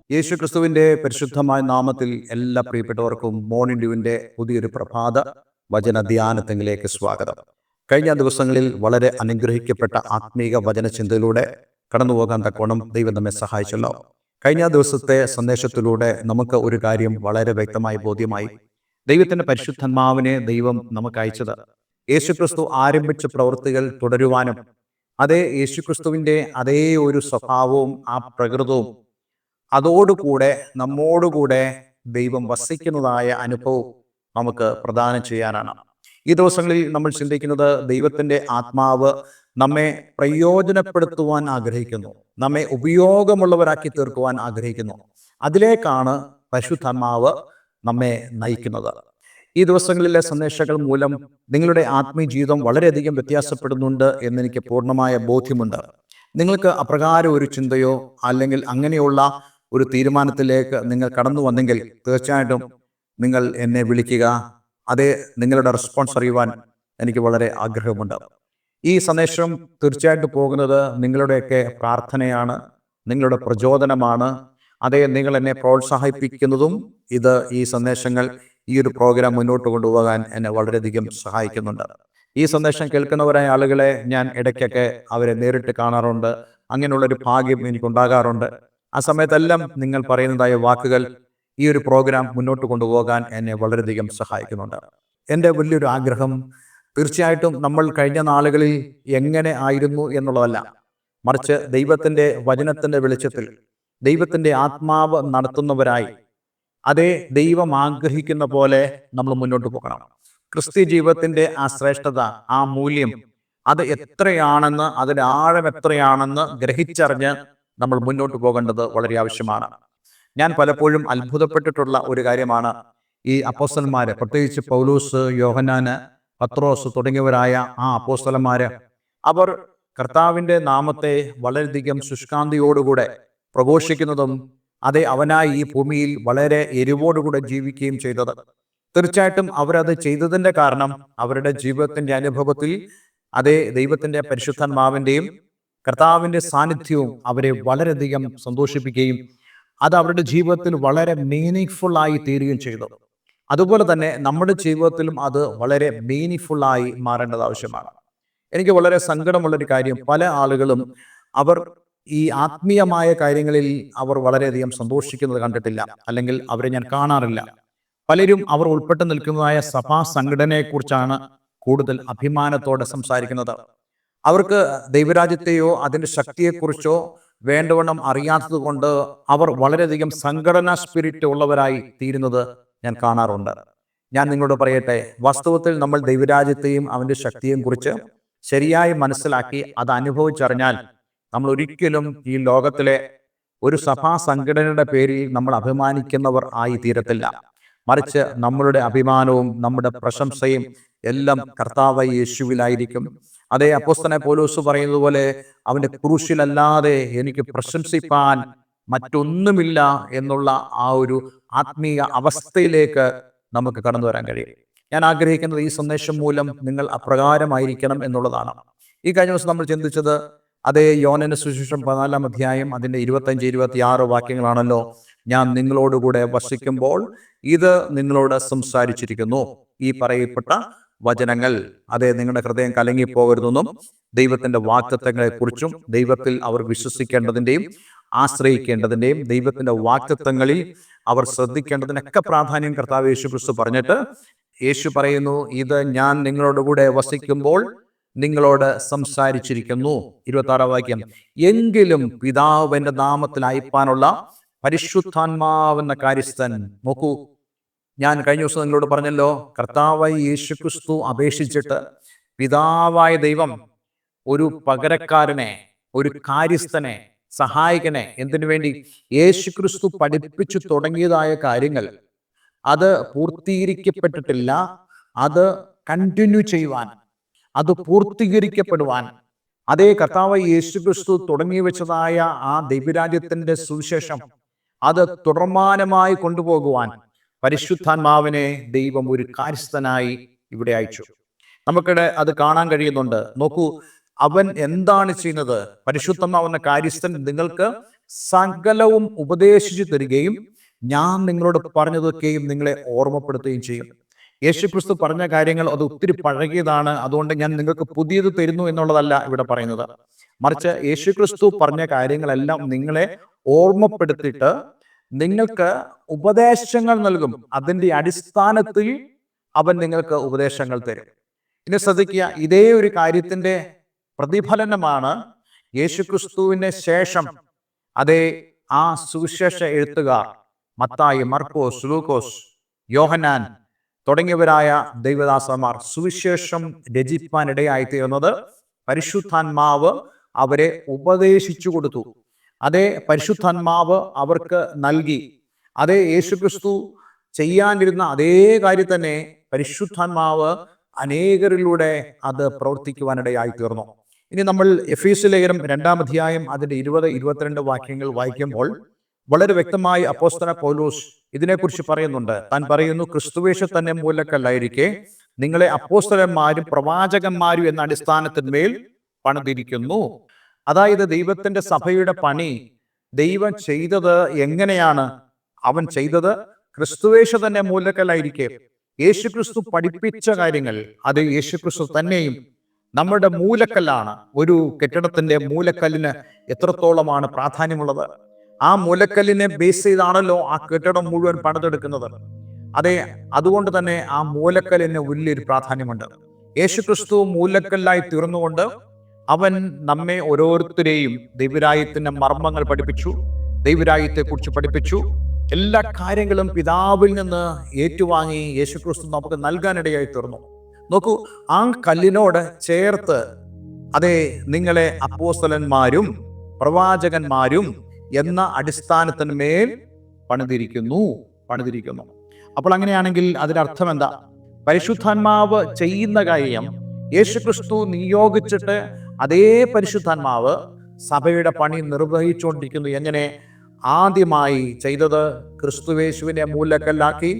യേശു ക്രിസ്തുവിന്റെ പരിശുദ്ധമായ നാമത്തിൽ എല്ലാ പ്രിയപ്പെട്ടവർക്കും മോർണിംഗ് ഡ്യൂവിന്റെ പുതിയൊരു പ്രഭാത വചന ധ്യാനത്തിലേക്ക് സ്വാഗതം. കഴിഞ്ഞ ദിവസങ്ങളിൽ വളരെ അനുഗ്രഹിക്കപ്പെട്ട ആത്മീക വചനചിന്തയിലൂടെ കടന്നുപോകാൻ തക്കോണം ദൈവം നമ്മെ സഹായിച്ചല്ലോ. കഴിഞ്ഞ ദിവസത്തെ സന്ദേശത്തിലൂടെ നമുക്ക് ഒരു കാര്യം വളരെ വ്യക്തമായി ബോധ്യമായി. ദൈവത്തിന്റെ പരിശുദ്ധാത്മാവിനെ ദൈവം നമുക്ക് അയച്ചത് യേശുക്രിസ്തു ആരംഭിച്ച പ്രവൃത്തികൾ തുടരുവാനും അതേ യേശുക്രിസ്തുവിന്റെ അതേ ഒരു സ്വഭാവവും ആ പ്രകൃതവും അതോടുകൂടെ നമ്മോടുകൂടെ ദൈവം വസിക്കുന്നതായ അനുഭവം നമുക്ക് പ്രദാനം ചെയ്യാനാണ്. ഈ ദിവസങ്ങളിൽ നമ്മൾ ചിന്തിക്കുന്നത് ദൈവത്തിൻ്റെ ആത്മാവ് നമ്മെ പ്രയോജനപ്പെടുത്തുവാൻ ആഗ്രഹിക്കുന്നു, നമ്മെ ഉപയോഗമുള്ളവരാക്കി തീർക്കുവാൻ ആഗ്രഹിക്കുന്നു. അതിലേക്കാണ് പരിശുദ്ധാത്മാവ് നമ്മെ നയിക്കുന്നത്. ഈ ദിവസങ്ങളിലെ സന്ദേശങ്ങൾ മൂലം നിങ്ങളുടെ ആത്മീയ ജീവിതം വളരെയധികം വ്യത്യാസപ്പെടുന്നുണ്ട് എന്നെനിക്ക് പൂർണ്ണമായ ബോധ്യമുണ്ട്. നിങ്ങൾക്ക് അപ്രകാരം ഒരു ചിന്തയോ അല്ലെങ്കിൽ അങ്ങനെയുള്ള ഒരു തീരുമാനത്തിലേക്ക് നിങ്ങൾ കടന്നു വന്നെങ്കിൽ തീർച്ചയായിട്ടും നിങ്ങൾ എന്നെ വിളിക്കുക. അതേ, നിങ്ങളുടെ റെസ്പോൺസ് അറിയുവാൻ എനിക്ക് വളരെ ആഗ്രഹമുണ്ട്. ഈ സന്ദേശം തീർച്ചയായിട്ടും പോകുന്നത് നിങ്ങളുടെയൊക്കെ പ്രാർത്ഥനയാണ്, നിങ്ങളുടെ പ്രചോദനമാണ്. അതേ, നിങ്ങൾ എന്നെ പ്രോത്സാഹിപ്പിക്കുന്നതും ഈ സന്ദേശങ്ങൾ ഈ ഒരു പ്രോഗ്രാം മുന്നോട്ട് കൊണ്ടുപോകാൻ എന്നെ വളരെയധികം സഹായിക്കുന്നുണ്ട്. ഈ സന്ദേശം കേൾക്കുന്നവരായ ആളുകളെ ഞാൻ ഇടയ്ക്കൊക്കെ അവരെ നേരിട്ട് കാണാറുണ്ട്. അങ്ങനെയുള്ളൊരു ഭാഗ്യം എനിക്കുണ്ടാകാറുണ്ട്. ആ സമയത്തെല്ലാം നിങ്ങൾ പറയുന്നതായ വാക്കുകൾ ഈ ഒരു പ്രോഗ്രാം മുന്നോട്ട് കൊണ്ടുപോകാൻ എന്നെ വളരെയധികം സഹായിക്കുന്നുണ്ട്. എൻ്റെ വലിയൊരു ആഗ്രഹം തീർച്ചയായിട്ടും നമ്മൾ കഴിഞ്ഞ നാളുകളിൽ എങ്ങനെ ആയിരുന്നു എന്നുള്ളതല്ല, മറിച്ച് ദൈവത്തിൻ്റെ വചനത്തിൻ്റെ വെളിച്ചത്തിൽ ദൈവത്തിൻ്റെ ആത്മാവ് നടത്തുന്നവരായി അതേ ദൈവം ആഗ്രഹിക്കുന്ന പോലെ നമ്മൾ മുന്നോട്ട് പോകണം. ക്രിസ്ത്യ ജീവിതത്തിൻ്റെ ആ ശ്രേഷ്ഠത, ആ മൂല്യം, അത് എത്രയാണെന്ന്, അതിൻ്റെ ആഴം എത്രയാണെന്ന് ഗ്രഹിച്ചറിഞ്ഞ് നമ്മൾ മുന്നോട്ട് പോകേണ്ടത് വളരെ ആവശ്യമാണ്. ഞാൻ പലപ്പോഴും അത്ഭുതപ്പെട്ടിട്ടുള്ള ഒരു കാര്യമാണ് ഈ അപ്പോസ്തലന്മാര്, പ്രത്യേകിച്ച് പൗലോസ്, യോഹന്നാന്, പത്രോസ് തുടങ്ങിയവരായ ആ അപ്പോസ്തലന്മാര്. അവർ കർത്താവിൻ്റെ നാമത്തെ വളരെയധികം ശുഷ്കാന്തിയോടുകൂടെ പ്രഘോഷിക്കുന്നതും അതേ അവനായി ഈ ഭൂമിയിൽ വളരെ എരിവോടുകൂടെ ജീവിക്കുകയും ചെയ്തത്. തീർച്ചയായിട്ടും അവരത് ചെയ്തതിൻ്റെ കാരണം അവരുടെ ജീവിതത്തിൻ്റെ അനുഭവത്തിൽ അതേ ദൈവത്തിൻ്റെ പരിശുദ്ധാത്മാവിൻ്റെയും കർത്താവിൻ്റെ സാന്നിധ്യവും അവരെ വളരെയധികം സന്തോഷിപ്പിക്കുകയും അത് അവരുടെ ജീവിതത്തിൽ വളരെ മീനിങ്ഫുള്ളായി തീരുകയും ചെയ്തു. അതുപോലെ തന്നെ നമ്മുടെ ജീവിതത്തിലും അത് വളരെ മീനിങ്ഫുള്ളായി മാറേണ്ടത് ആവശ്യമാണ്. എനിക്ക് വളരെ സങ്കടമുള്ളൊരു കാര്യം, പല ആളുകളും അവർ ഈ ആത്മീയമായ കാര്യങ്ങളിൽ അവർ വളരെയധികം സന്തോഷിക്കുന്നത് കണ്ടിട്ടില്ല, അല്ലെങ്കിൽ അവരെ ഞാൻ കാണാറില്ല. പലരും അവർ ഉൾപ്പെട്ട് നിൽക്കുന്നതായ സഭാ സംഘടനയെക്കുറിച്ചാണ് കൂടുതൽ അഭിമാനത്തോടെ സംസാരിക്കുന്നത്. അവർക്ക് ദൈവരാജ്യത്തെയോ അതിൻ്റെ ശക്തിയെക്കുറിച്ചോ വേണ്ടവണ്ണം അറിയാത്തത് കൊണ്ട് അവർ വളരെയധികം സംഘടനാ സ്പിരിറ്റ് ഉള്ളവരായി തീരുന്നത് ഞാൻ കാണാറുണ്ട്. ഞാൻ നിങ്ങളോട് പറയട്ടെ, വാസ്തവത്തിൽ നമ്മൾ ദൈവരാജ്യത്തെയും അവൻ്റെ ശക്തിയെയും കുറിച്ച് ശരിയായി മനസ്സിലാക്കി അത് അനുഭവിച്ചറിഞ്ഞാൽ നമ്മൾ ഒരിക്കലും ഈ ലോകത്തിലെ ഒരു സഭാ സംഘടനയുടെ പേരിൽ നമ്മൾ അഭിമാനിക്കുന്നവർ ആയി തീരത്തില്ല. മറിച്ച് നമ്മളുടെ അഭിമാനവും നമ്മുടെ പ്രശംസയും എല്ലാം കർത്താവായ യേശുവിലായിരിക്കും. അതേ അപ്പോസ്തലനായ പൗലോസ് പറയുന്നത് പോലെ അവൻ്റെ ക്രൂശിലല്ലാതെ എനിക്ക് പ്രശംസിപ്പാൻ മറ്റൊന്നുമില്ല എന്നുള്ള ആ ഒരു ആത്മീയ അവസ്ഥയിലേക്ക് നമുക്ക് കടന്നു വരാൻ കഴിയും. ഞാൻ ആഗ്രഹിക്കുന്നത് ഈ സന്ദേശം മൂലം നിങ്ങൾ അപ്രകാരമായിരിക്കണം എന്നുള്ളതാണ്. ഈ കഴിഞ്ഞ ദിവസം നമ്മൾ ചിന്തിച്ചത് അതേ യോഹന്നാന്റെ സുവിശേഷം 14-ാം അധ്യായം അതിൻ്റെ 25-26 വാക്യങ്ങളാണല്ലോ. ഞാൻ നിങ്ങളോടുകൂടെ വസിക്കുമ്പോൾ ഇത് നിങ്ങളോട് സംസാരിച്ചിരിക്കുന്നു. ഈ പറയപ്പെട്ട വചനങ്ങൾ അതേ നിങ്ങളുടെ ഹൃദയം കലങ്ങിപ്പോകരുതെന്നും ദൈവത്തിന്റെ വാഗ്ദത്തങ്ങളെക്കുറിച്ചും ദൈവത്തിൽ അവർ വിശ്വസിക്കേണ്ടതിൻ്റെയും ആശ്രയിക്കേണ്ടതിൻ്റെയും ദൈവത്തിന്റെ വാഗ്ദത്തങ്ങളിൽ അവർ ശ്രദ്ധിക്കേണ്ടതിനൊക്കെ പ്രാധാന്യം കർത്താവ് യേശു ക്രിസ്തു പറഞ്ഞിട്ട് യേശു പറയുന്നു, ഇത് ഞാൻ നിങ്ങളോടുകൂടെ വസിക്കുമ്പോൾ നിങ്ങളോട് സംസാരിച്ചിരിക്കുന്നു. 26-ാം വാക്യം, എങ്കിലും പിതാവ് എൻ്റെ നാമത്തിൽ അയപ്പാനുള്ള പരിശുദ്ധാത്മാവെന്ന കാര്യസ്ഥൻ. നോക്കൂ, ഞാൻ കഴിഞ്ഞ ദിവസം നിങ്ങളോട് പറഞ്ഞല്ലോ, കർത്താവായ യേശു ക്രിസ്തു അപേക്ഷിച്ചിട്ട് പിതാവായ ദൈവം ഒരു പകരക്കാരനെ, ഒരു കാര്യസ്ഥനെ, സഹായകനെ, എന്തിനു വേണ്ടി? യേശു ക്രിസ്തു പഠിപ്പിച്ചു തുടങ്ങിയതായ കാര്യങ്ങൾ അത് പൂർത്തീകരിക്കപ്പെട്ടിട്ടില്ല, അത് കണ്ടിന്യൂ ചെയ്യുവാൻ, അത് പൂർത്തീകരിക്കപ്പെടുവാൻ, അതേ കർത്താവായ യേശു ക്രിസ്തു തുടങ്ങി വെച്ചതായ ആ ദൈവരാജ്യത്തിന്റെ സുവിശേഷം അത് തുടർമാനമായി കൊണ്ടുപോകുവാൻ പരിശുദ്ധാത്മാവിനെ ദൈവം ഒരു കാര്യസ്ഥനായി ഇവിടെ അയച്ചു. നമുക്കിടെ അത് കാണാൻ കഴിയുന്നുണ്ട്. നോക്കൂ, അവൻ എന്താണ് ചെയ്യുന്നത്? പരിശുദ്ധാത്മാവെന്ന കാര്യസ്ഥൻ നിങ്ങൾക്ക് സകലവും ഉപദേശിച്ചു തരികയും ഞാൻ നിങ്ങളോട് പറഞ്ഞതൊക്കെയും നിങ്ങളെ ഓർമ്മപ്പെടുത്തുകയും ചെയ്യും. യേശുക്രിസ്തു പറഞ്ഞ കാര്യങ്ങൾ അത് ഒത്തിരി പഴകിയതാണ്, അതുകൊണ്ട് ഞാൻ നിങ്ങൾക്ക് പുതിയത് തരുന്നു എന്നുള്ളതല്ല ഇവിടെ പറയുന്നത്. മറിച്ച് യേശുക്രിസ്തു പറഞ്ഞ കാര്യങ്ങളെല്ലാം നിങ്ങളെ ഓർമ്മപ്പെടുത്തിയിട്ട് നിങ്ങൾക്ക് ഉപദേശങ്ങൾ നൽകും. അതിൻ്റെ അടിസ്ഥാനത്തിൽ അവൻ നിങ്ങൾക്ക് ഉപദേശങ്ങൾ തരും. ഇനി ശ്രദ്ധിക്കുക, ഇതേ ഒരു കാര്യത്തിന്റെ പ്രതിഫലനമാണ് യേശുക്രിസ്തുവിന് ശേഷം അതേ ആ സുവിശേഷ എഴുത്തുകാർ മത്തായി, മർക്കോസ്, ലൂക്കോസ്, യോഹന്നാൻ തുടങ്ങിയവരായ ദൈവദാസന്മാർ സുവിശേഷം രചിപ്പാനിടയായി തീർന്നത് പരിശുദ്ധാത്മാവ് അവരെ ഉപദേശിച്ചു കൊടുത്തു. അതേ പരിശുദ്ധാത്മാവ് അവർക്ക് നൽകി. അതേ യേശുക്രിസ്തു ചെയ്യാനിരുന്ന അതേ കാര്യം തന്നെ പരിശുദ്ധാത്മാവ് അനേകരിലൂടെ അത് പ്രവർത്തിക്കുവാനിടയായി തീർന്നു. ഇനി നമ്മൾ എഫേസ്യ ലേഖനം 2-ാം അധ്യായം അതിന്റെ 20-22 വാക്യങ്ങൾ വായിക്കുമ്പോൾ വളരെ വ്യക്തമായി അപ്പോസ്തലൻ പൗലോസ് ഇതിനെക്കുറിച്ച് പറയുന്നുണ്ട്. താൻ പറയുന്നു, ക്രിസ്തുവേശു തന്നെ മൂലക്കല്ലായിരിക്കെ നിങ്ങളെ അപ്പോസ്തലന്മാരും പ്രവാചകന്മാരും എന്ന അടിസ്ഥാനത്തിന്മേൽ പണിതിരിക്കുന്നു. അതായത് ദൈവത്തിന്റെ സഭയുടെ പണി ദൈവം ചെയ്തത് എങ്ങനെയാണ്? അവൻ ചെയ്തത് ക്രിസ്തുവേശു തന്നെ മൂലക്കല്ലായിരിക്കെ യേശുക്രിസ്തു പഠിപ്പിച്ച കാര്യങ്ങൾ അത് യേശുക്രിസ്തു തന്നെയും നമ്മുടെ മൂലക്കല്ലാണ്. ഒരു കെട്ടിടത്തിന്റെ മൂലക്കല്ലിന് എത്രത്തോളമാണ് പ്രാധാന്യമുള്ളത്? ആ മൂലക്കല്ലിനെ ബേസ് ചെയ്താണല്ലോ ആ കെട്ടിടം മുഴുവൻ പണിതെടുക്കുന്നത്. അതെ, അതുകൊണ്ട് തന്നെ ആ മൂലക്കല്ലിന് വലിയൊരു പ്രാധാന്യമുണ്ട്. യേശുക്രിസ്തു മൂലക്കല്ലായി തീർന്നുകൊണ്ട് അവൻ നമ്മെ ഓരോരുത്തരെയും ദൈവരാജ്യത്തിന്റെ മർമ്മങ്ങൾ പഠിപ്പിച്ചു, ദൈവരാജ്യത്തെ കുറിച്ച് പഠിപ്പിച്ചു. എല്ലാ കാര്യങ്ങളും പിതാവിൽ നിന്ന് ഏറ്റുവാങ്ങി യേശുക്രിസ്തു നമുക്ക് നൽകാനിടയായി തീർന്നു. നോക്കൂ, ആ കല്ലിനോട് ചേർത്ത് അതെ നിങ്ങളെ അപ്പോസ്തലന്മാരും പ്രവാചകന്മാരും എന്ന അടിസ്ഥാനത്തിന്മേൽ പണിതിരിക്കുന്നു. അപ്പോൾ അങ്ങനെയാണെങ്കിൽ അതിനർത്ഥം എന്താ? പരിശുദ്ധാത്മാവ് ചെയ്യുന്ന കാര്യം യേശുക്രിസ്തു നിയോഗിച്ചിട്ട് അതേ പരിശുദ്ധാത്മാവ് സഭയുടെ പണി നിർവഹിച്ചുകൊണ്ടിരിക്കുന്നു. എങ്ങനെ? ആദ്യമായി ചെയ്തത് ക്രിസ്തുവേശുവിനെ മൂലക്കല്ലാക്കി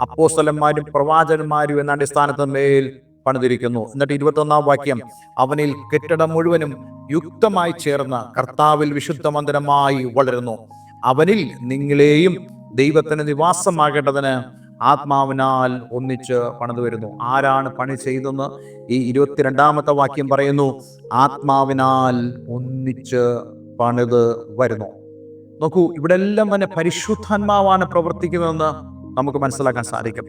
അപ്പോസ്തലന്മാരും പ്രവാചകന്മാരും എന്ന അടിസ്ഥാനത്തിന്മേൽ പണിതിരിക്കുന്നു. എന്നിട്ട് 21-ാം വാക്യം, അവനിൽ കെട്ടിടം മുഴുവനും യുക്തമായി ചേർന്ന് കർത്താവിൽ വിശുദ്ധ മന്ദിരമായി വളരുന്നു. അവനിൽ നിങ്ങളെയും ദൈവത്തിന് നിവാസമാകേണ്ടതിന് ആത്മാവിനാൽ ഒന്നിച്ച് പണിതു വരുന്നു. ആരാണ് പണി ചെയ്തെന്ന് ഈ 22-ാമത്തെ വാക്യം പറയുന്നു. ആത്മാവിനാൽ ഒന്നിച്ച് പണിത് വരുന്നു. നോക്കൂ, ഇവിടെ എല്ലാം തന്നെ പരിശുദ്ധാത്മാവാണ് പ്രവർത്തിക്കുന്നതെന്ന് നമുക്ക് മനസ്സിലാക്കാൻ സാധിക്കും.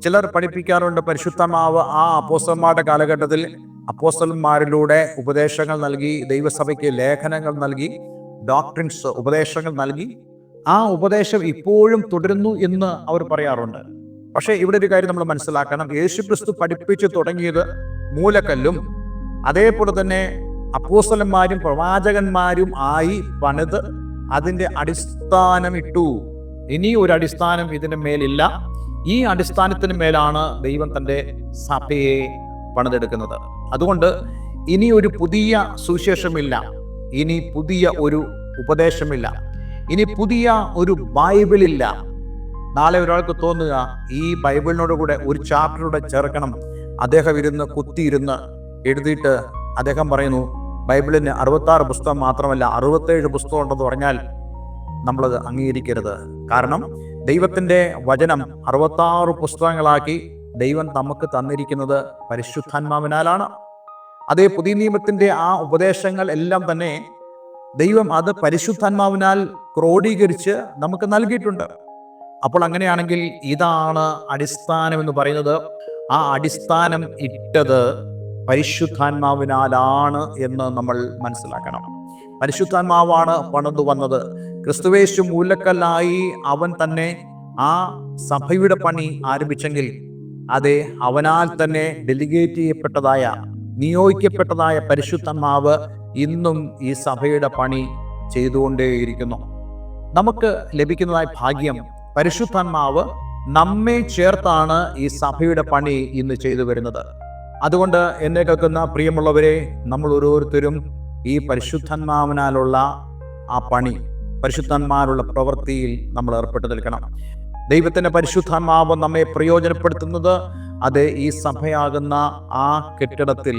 ചിലർ പഠിപ്പിക്കാറുണ്ട് പരിശുദ്ധാത്മാവ് ആ അപ്പോസ്തലന്മാരുടെ കാലഘട്ടത്തിൽ അപ്പോസ്തലന്മാരിലൂടെ ഉപദേശങ്ങൾ നൽകി, ദൈവസഭയ്ക്ക് ലേഖനങ്ങൾ നൽകി, ഡോക്ട്രിൻസ് ഉപദേശങ്ങൾ നൽകി. ആ ഉപദേശം ഇപ്പോഴും തുടരുന്നു എന്ന് അവർ പറയാറുണ്ട്. പക്ഷേ ഇവിടെ ഒരു കാര്യം നമ്മൾ മനസ്സിലാക്കണം. യേശുക്രിസ്തു പഠിപ്പിച്ചു തുടങ്ങിയത് മൂലക്കല്ലും അതേപോലെ തന്നെ അപ്പോസ്തലന്മാരും പ്രവാചകന്മാരും ആയി പണിത് അതിന്റെ അടിസ്ഥാനം ഇട്ടു. ഇനി ഒരു അടിസ്ഥാനം ഇതിന് മേലില്ല. ഈ അടിസ്ഥാനത്തിന് മേലാണ് ദൈവം തന്റെ സഭയെ പണിതെടുക്കുന്നത്. അതുകൊണ്ട് ഇനി ഒരു പുതിയ സുവിശേഷമില്ല, ഇനി പുതിയ ഒരു ഉപദേശമില്ല, ഇനി പുതിയ ഒരു ബൈബിളില്ല. നാളെ ഒരാൾക്ക് തോന്നുക ഈ ബൈബിളിനോട് കൂടെ ഒരു ചാപ്റ്ററൂടെ ചേർക്കണം. അദ്ദേഹം കുത്തിയിരുന്ന് എഴുതിയിട്ട് അദ്ദേഹം പറയുന്നു ബൈബിളിന് 66 പുസ്തകം മാത്രമല്ല 67 പുസ്തകം ഉണ്ടെന്ന് പറഞ്ഞാൽ നമ്മളത് അംഗീകരിക്കരുത്. കാരണം ദൈവത്തിന്റെ വചനം 66 പുസ്തകങ്ങളാക്കി ദൈവം നമുക്ക് തന്നിരിക്കുന്നത് പരിശുദ്ധാത്മാവിനാലാണ്. അതേ പുതിയ നിയമത്തിന്റെ ആ ഉപദേശങ്ങൾ എല്ലാം തന്നെ ദൈവം അത് പരിശുദ്ധാത്മാവിനാൽ ക്രോഡീകരിച്ച് നമുക്ക് നൽകിയിട്ടുണ്ട്. അപ്പോൾ അങ്ങനെയാണെങ്കിൽ ഇതാണ് അടിസ്ഥാനം എന്ന് പറയുന്നത്. ആ അടിസ്ഥാനം ഇട്ടത് പരിശുദ്ധാത്മാവിനാലാണ് എന്ന് നമ്മൾ മനസ്സിലാക്കണം. പരിശുദ്ധാത്മാവാണ് പണിതു വന്നത്. ക്രിസ്തുവേശു മൂലക്കല്ലായി അവൻ തന്നെ ആ സഭയുടെ പണി ആരംഭിച്ചെങ്കിൽ അതെ അവനാൽ തന്നെ ഡെലിഗേറ്റ് ചെയ്യപ്പെട്ടതായ നിയോഗിക്കപ്പെട്ടതായ പരിശുദ്ധാത്മാവ് ഇന്നും ഈ സഭയുടെ പണി ചെയ്തുകൊണ്ടേയിരിക്കുന്നു. നമുക്ക് ലഭിക്കുന്നതായ ഭാഗ്യം പരിശുദ്ധാത്മാവ് നമ്മെ ചേർത്താണ് ഈ സഭയുടെ പണി ഇന്ന് ചെയ്തു വരുന്നത്. അതുകൊണ്ട് എന്നെ കേൾക്കുന്ന പ്രിയമുള്ളവരെ, നമ്മൾ ഓരോരുത്തരും ഈ പരിശുദ്ധാത്മാവിനാലുള്ള ആ പണി, പരിശുദ്ധാത്മാവിനുള്ള പ്രവൃത്തിയിൽ നമ്മൾ ഏർപ്പെട്ടു നിൽക്കണം. ദൈവത്തിന്റെ പരിശുദ്ധാത്മാവ് നമ്മെ പ്രയോജനപ്പെടുത്തുന്നത് അത് ഈ സഭയാകുന്ന ആ കെട്ടിടത്തിൽ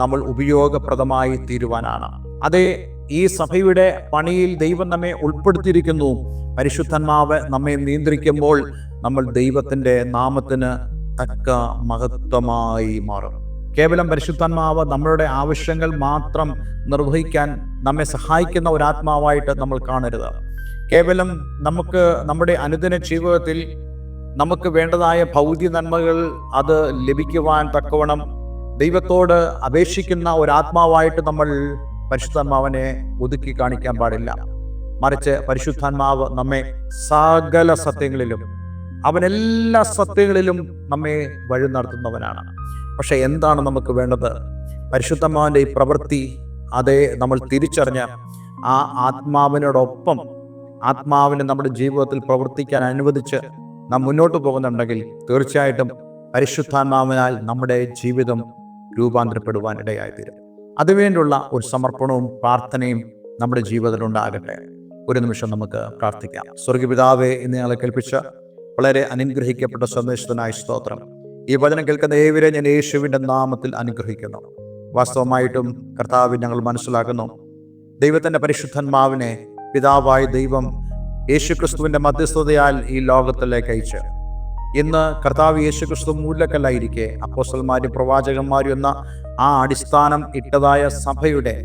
നമ്മൾ ഉപയോഗപ്രദമായി തീരുവാനാണ്. അതേ ഈ സഭയുടെ പണിയിൽ ദൈവം നമ്മെ ഉൾപ്പെടുത്തിയിരിക്കുന്നു. പരിശുദ്ധാത്മാവ് നമ്മെ നിയന്ത്രിക്കുമ്പോൾ നമ്മൾ ദൈവത്തിൻ്റെ നാമത്തിന് തക്ക മഹത്വമായി മാറും. കേവലം പരിശുദ്ധാത്മാവ് നമ്മളുടെ ആവശ്യങ്ങൾ മാത്രം നിർവഹിക്കാൻ നമ്മെ സഹായിക്കുന്ന ഒരു ആത്മാവായിട്ട് നമ്മൾ കാണരുത്. കേവലം നമുക്ക് നമ്മുടെ അനുദിന ജീവിതത്തിൽ നമുക്ക് വേണ്ടതായ ഭൗതിക നന്മകൾ അത് ലഭിക്കുവാൻ തക്കവണ്ണം ദൈവത്തോട് അപേക്ഷിക്കുന്ന ഒരാത്മാവായിട്ട് നമ്മൾ പരിശുദ്ധാത്മാവിനെ ഒതുക്കി കാണിക്കാൻ പാടില്ല. മറിച്ച് പരിശുദ്ധാത്മാവ് നമ്മെ സകല സത്യങ്ങളിലും, അവനെല്ലാ സത്യങ്ങളിലും നമ്മെ വഴി നടത്തുന്നവനാണ്. പക്ഷെ എന്താണ് നമുക്ക് വേണ്ടത്? പരിശുദ്ധാത്മാവിൻ്റെ ഈ പ്രവൃത്തി അതേ നമ്മൾ തിരിച്ചറിഞ്ഞ് ആ ആത്മാവിനോടൊപ്പം ആത്മാവിനെ നമ്മുടെ ജീവിതത്തിൽ പ്രവർത്തിക്കാൻ അനുവദിച്ച് നാം മുന്നോട്ട് പോകുന്നുണ്ടെങ്കിൽ തീർച്ചയായിട്ടും പരിശുദ്ധാത്മാവിനാൽ നമ്മുടെ ജീവിതം രൂപാന്തരപ്പെടുവാൻ ഇടയായിത്തീരും. അതിനുവേണ്ടിയുള്ള ഒരു സമർപ്പണവും പ്രാർത്ഥനയും നമ്മുടെ ജീവിതത്തിൽ ഉണ്ടാകട്ടെ. ഒരു നിമിഷം നമുക്ക് പ്രാർത്ഥിക്കാം. സ്വർഗ്ഗപിതാവേ, ഇന്ന് ഞങ്ങളെ കേൾപ്പിച്ച വളരെ അനുഗ്രഹിക്കപ്പെട്ട സന്ദേശത്തിനായി സ്തോത്രം. ഈ വചനം കേൾക്കുന്ന ഏവരെ ഞാൻ യേശുവിൻ്റെ നാമത്തിൽ അനുഗ്രഹിക്കുന്നു. വാസ്തവമായിട്ടും കർത്താവ്, ഞങ്ങൾ മനസ്സിലാക്കുന്നു ദൈവത്തിൻ്റെ പരിശുദ്ധാത്മാവിനെ പിതാവായ ദൈവം യേശുക്രിസ്തുവിൻ്റെ മധ്യസ്ഥതയാൽ ഈ ലോകത്തിലേക്ക് അയച്ച് ഇന്ന് കർത്താവ് യേശുക്രിസ്തു മൂലക്കല്ലായിരിക്കെ അപ്പോസ്തലന്മാരും പ്രവാചകന്മാരും എന്ന ആ അടിസ്ഥാനം ഇട്ടതായ സഭയുടെ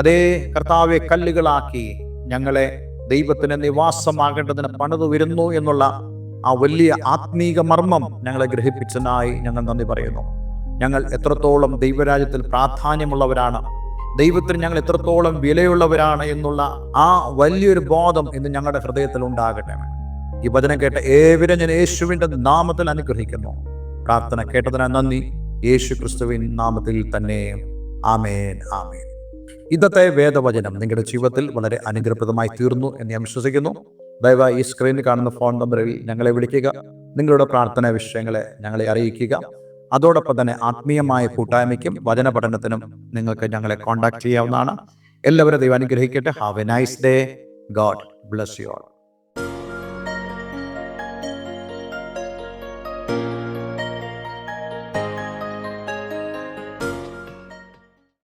അതേ കർത്താവെ കല്ലുകളാക്കി ഞങ്ങളെ ദൈവത്തിന് നിവാസമാകേണ്ടതിന് പണിതു വരുന്നു എന്നുള്ള ആ വലിയ ആത്മീക മർമ്മം ഞങ്ങളെ ഗ്രഹിപ്പിച്ചതിനായി ഞങ്ങൾ നന്ദി പറയുന്നു. ഞങ്ങൾ എത്രത്തോളം ദൈവരാജ്യത്തിൽ പ്രാധാന്യമുള്ളവരാണ്, ദൈവത്തിന് ഞങ്ങൾ എത്രത്തോളം വിലയുള്ളവരാണ് എന്നുള്ള ആ വലിയൊരു ബോധം ഇന്ന് ഞങ്ങളുടെ ഹൃദയത്തിൽ ഉണ്ടാകട്ടെ. ഈ വചനം കേട്ട ഏവരും ഞാൻ യേശുവിൻ്റെ നാമത്തിൽ അനുഗ്രഹിക്കുന്നു. പ്രാർത്ഥന കേട്ടതിന് നന്ദി. യേശു ക്രിസ്തുവിൻ നാമത്തിൽ തന്നെ. ആമേൻ, ആമേൻ. ഇന്നത്തെ വേദവചനം നിങ്ങളുടെ ജീവിതത്തിൽ വളരെ അനുഗ്രഹപ്രദമായി തീർന്നു എന്ന് ഞാൻ വിശ്വസിക്കുന്നു. ദയവായി ഈ സ്ക്രീനിൽ കാണുന്ന ഫോൺ നമ്പറിൽ ഞങ്ങളെ വിളിക്കുക. നിങ്ങളുടെ പ്രാർത്ഥനാ വിഷയങ്ങളെ ഞങ്ങളെ അറിയിക്കുക. അതോടൊപ്പം തന്നെ ആത്മീയമായ കൂട്ടായ്മയ്ക്കും വചന പഠനത്തിനും നിങ്ങൾക്ക് ഞങ്ങളെ കോൺടാക്ട് ചെയ്യാവുന്നതാണ്. എല്ലാവരും ദൈവം അനുഗ്രഹിക്കട്ടെ. Have A nice day. God bless you all.